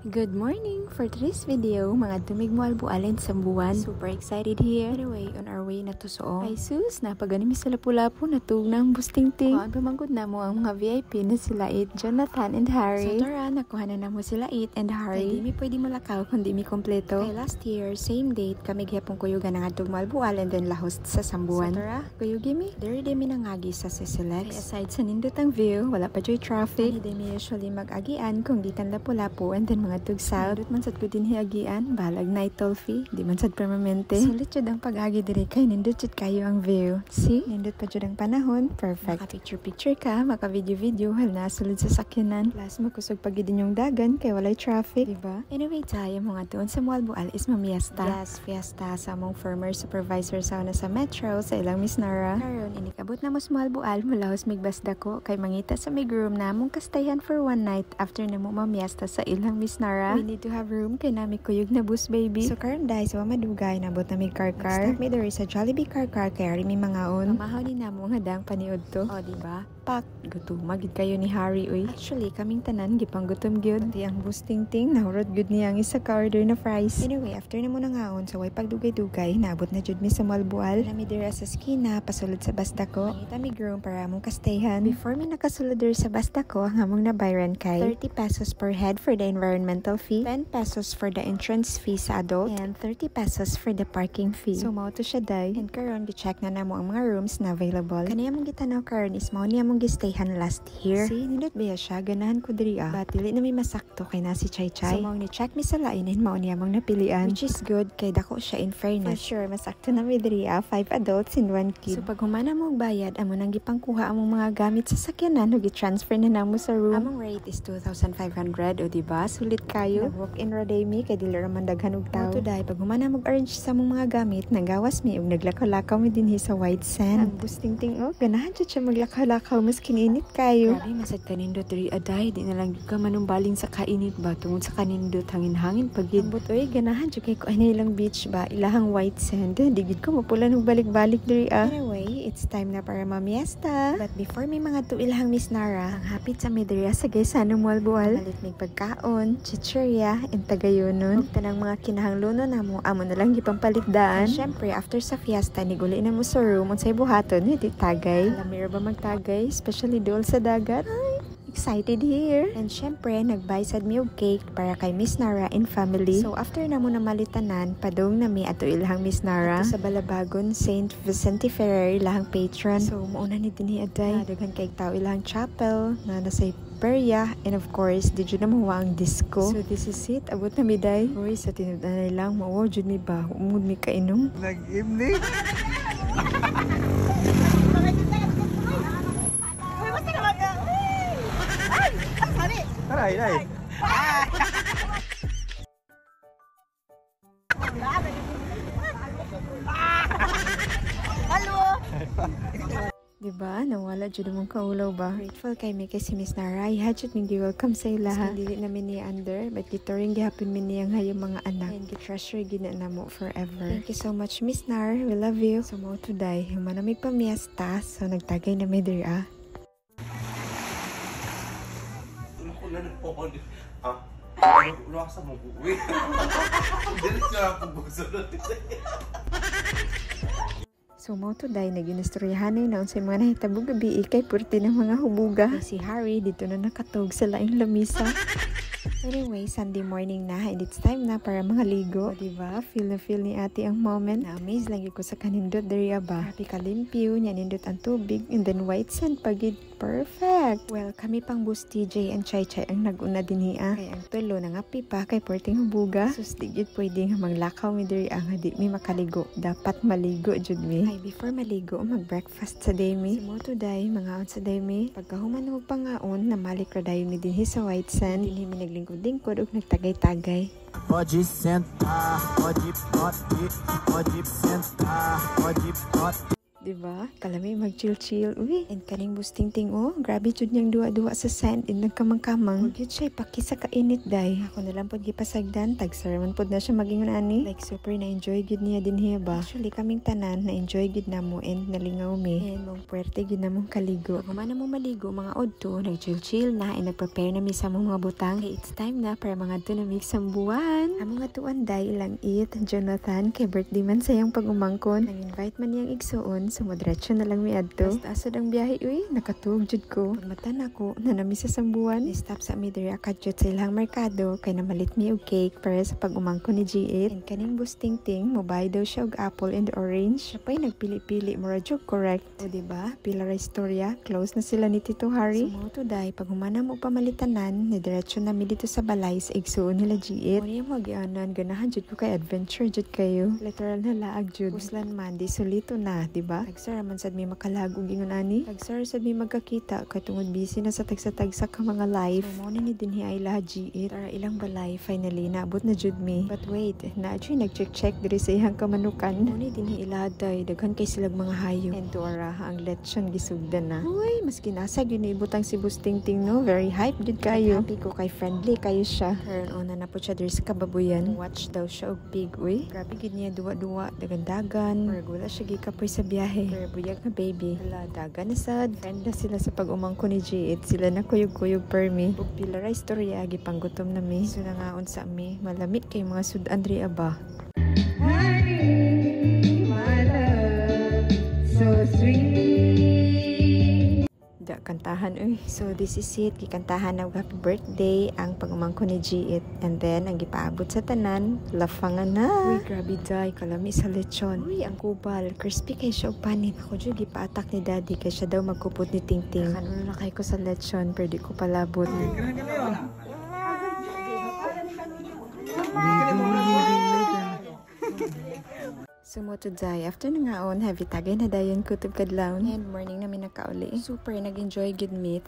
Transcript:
Good morning! For today's video, mga tumigmual bualin sa buwan. Super excited here. Anyway, on our way na to soong. Ay sus, napaganimi sa lapu-lapu na tug ng busting-ting. Kuhaan pamangkod na mo ang mga VIP na sila It, Jonathan and Harry. So tara, nakuha na mo sila It and Harry. Kaya di mi pwede malakaw kung di mi kompleto. Kay last year, same date, kami gihapong kuyugan ng tugmual bual and then lahos sa sambuan. So tara, kuyugi mi. Dari di mi nangagi sa Sisilex. Kaya aside sa nindotang view, wala pa joy traffic. Hindi di mi usually mag-agian kung di tan lapu-lapu and then mga tug south. Man sad ko din hiagian, balag night toll fee, di man sad permanente. Sulit jud ang pag-agi diri kay nindot jud kayo ang view. See, nindot pa jud ang panahon, perfect. Maka picture ka, maka video hal na sulod sa sakyanan. Plus makusog pag din yung dagan kay walay traffic, diba? Anyway, tayo mga tuon sa Mual Bual is mamiesta. Yes, fiesta sa among former supervisor sa una sa Metro sa ilang Miss Nara. Karon inikabot na mo sa Mual Bual, mulahos migbasda ko kay mangita sa mig room na mong kastayan for one night after na mo mamiesta sa ilang Miss Nara. We need to have room kay nami kuyog na bus baby. So karon dai sa madugay nabot na mi car. Stop me there sa Jollibee car kay ari mi mangaon. Mamahaw ni namo nga dang paniud to. O diba? Pak gutom magid kayo ni Harry uy. Actually kaming tanan gipang gutom gyud. Pati ang bus ting-ting nahurot gyud niya ang isa ka order na fries. Anyway, after na mo nangaon sa way pagdugay-dugay nabot na jud mi sa Mual Bual. Nami dire sa skina pasulod sa basta ko. Mangita mi room para among kastayhan. Before mi nakasulod dire sa basta ko ang among nabayran kay 30 pesos per head for the environmental fee, 10 pesos for the entrance fee sa adult, and 30 pesos for the parking fee. So mao to siya day. And karon gi-check na namo ang mga rooms na available. Kaniya mong gitanaw karon is mao niya mong gistayhan last year. See, nindot ba siya ganahan ko diri But dili na mi masakto kay na si Chay Chay. So mao ni check mi sa lain and mao niya mong napilian, which is good kay dako siya in fairness. For sure masakto na mi diri 5 adults and 1 kid. So pag humana mo bayad amo nang gipangkuha among mga gamit sa sakyanan ug i-transfer na namo sa room. Among rate is 2,500 o diba? Sulit kayo. Walk-in raday mi kay dili ra man daghan og tawo. Today pag humana mag-arrange sa among mga gamit, nagawas mi ug naglakaw-lakaw mi dinhi sa white sand. Ang busting-ting ganahan jud siya maglakaw-lakaw maskin init kayo. Grabe masad kanindot diri aday, di na lang ka manumbaling sa kainit ba tungod sa kanindot hangin-hangin pagid. Ambot ganahan jud kay ko ani ilang beach ba ilahang white sand. Di gid ko mapulan og balik-balik diri Anyway, it's time na para mamiesta. But before may mga ilahang Miss Nara, ang hapit sa mi diri sa Gaysano Mual Bual. Malit mig pagkaon, chichirya, and tagayonon. Ug tanang mga kinahanglunon namo amo na lang gipampaligdaan. Syempre after sa fiesta niguli na mo sa room unsay buhaton di tagay. Alamira ba magtagay, especially dool sa dagat. Excited here. And syempre, nag-buy sad mi og cake para kay Miss Nara and family. So after na mo na malitanan, padung na mi ato ilahang Miss Nara ato sa Balabagon St. Vicente Ferrer ilahang patron. So mauna ni dinhi aday. Daghan kay tao ilahang chapel na nasa Peria, and of course, di jud na mawa ang disco. So this is it. Abot na mi day. Uy, sa tinud-anay lang, mawa jud mi ba? Umud mi kainom. Nag-imni. Aray, aray. Diba? Nawala jud mong kaulaw ba? Grateful kay mi kay si Miss Nara. Hajud mi gi-welcome sa ilaha. Dili namin ni under, but gitoring gihapon mi niyang hayong mga anak. And gi-treasure gina na mo forever. Thank you so much, Miss Nar. We love you. So mo today, humana mi pamiesta, so nagtagay na mi diri Luwasa mo buwi. Dili siya pagbusunod. So mo today naginistoryahan na unsay mga nahitabog gabi kay purti ng mga hubuga. Si Harry dito na nakatog sa laing lamisa. Anyway, Sunday morning na and it's time na para mga ligo. O, diba? Feel na feel ni ate ang moment. Na-amaze lang ko sa kanindot diri ba. Grabe kalimpyo, niya nindot ang tubig and then white sand pagid. Perfect! Well, kami pang bus TJ and Chay Chay ang nag-una dinhi Kay ang tulo na nga pipa kay porting hubuga. Sus, di jud pwede nga maglakaw mi diri ang di mi makaligo. Dapat maligo jud mi. Ay, before maligo, mag-breakfast sa day mi. Sumo today, mga on sa day mi. Pagkahuman mo pangaon, namalik ra dayon mi dinhi sa white sand. Dinhi mi naglingkod-lingkod ug nagtagay-tagay. Pode sentar, pode sentar, pode Diba? Kalami mag-chill-chill. Uy, and kaning busting ting oh. Grabe jud niyang duwa-duwa sa sand in nagkamang-kamang. Huwag yun siya ipaki sa kainit day. Ako nalang pod gipasagdan. Tag-sermon pod na siya maging ani. Like super na-enjoy gud niya din hiya ba? Actually kaming tanan na-enjoy gud na mo and nalingaw mi. And mong puwerte gud na mong kaligo. Pag humana mo maligo mga odto, nag-chill-chill na and nag-prepare na mi sa mga butang. Hey, it's time na para mga dunamig sambuan. Among nga tuan day ilang it, Jonathan, kay birthday man sayang pag-umangkon. Nang-invite man niyang igsuon. Sumodretso na lang mi adto. Basta asod ang biyahe, uy, nakatug jud ko. Pagmatan ako, nanami sa sambuan. Stop sa mi diri akadyot sa ilang merkado, kay namalit mi og cake para sa pag-umangko ni G8. And kaning busting ting, mobay daw siya og apple and orange. Siya pa'y nagpili-pili, mura jud correct. O diba, pila ra istorya, close na sila ni Tito Harry. So mo today, pag humana mo pamalitanan, nidiretso na mi dito sa balay sa igsuon nila G8. Muna yung mag-ianan, ganahan jud ko kay adventure jud kayo. Literal na laag jud. Puslan man, di solito na, diba? Tagsara man sad mi makalagog ingon ani. Tagsara sad mi magkakita kay tungod busy na sa tagsa-tagsa ka mga life. So mo ni dinhi ay laha G8 tara ilang balay finally naabot na jud mi. But wait, naadyoy nag-check diri sa iyang kamanukan. Mo ni dinhi iladay daghan kay silag mga hayop. And tuara ang lechon gisugdan na. Uy, mas kinasag yun ibutang si Busting Ting no. Very hype jud kayo. Happy ko kay friendly kayo siya. Karon una na po siya diri sa kababuyan. Watch daw siya og pig uy. Grabe gid niya duwa-duwa dagan-dagan. Wala siya gikapoy sa biyahe. Pero buyag na baby. Wala, daga na sad. Friend na sila sa pag-umangko ni G8. Sila na kuyog-kuyog per mi. Ug pila ra istorya, gipanggutom na mi. So nangaon sa mi. Malamit kay mga sudan diri aba. Honey, my love, so sweet. Da kantahan uy. So this is it. Gikantahan ng happy birthday ang pag-umangko ni G8. And then, ang gipaabot sa tanan, lafangan na. Uy, grabe day. Kalami sa lechon. Uy, ang kubal. Crispy kay siya og panit. Ako dyan, gipaatak ni daddy kay siya daw magkupot ni Tingting. Kanuno na kay ko sa lechon, pero di ko palabot. Sumutuday, after na ngaon, heavy tagay na dayon kutob kadlawon. And morning namin nakauli. Super nag-enjoy good me.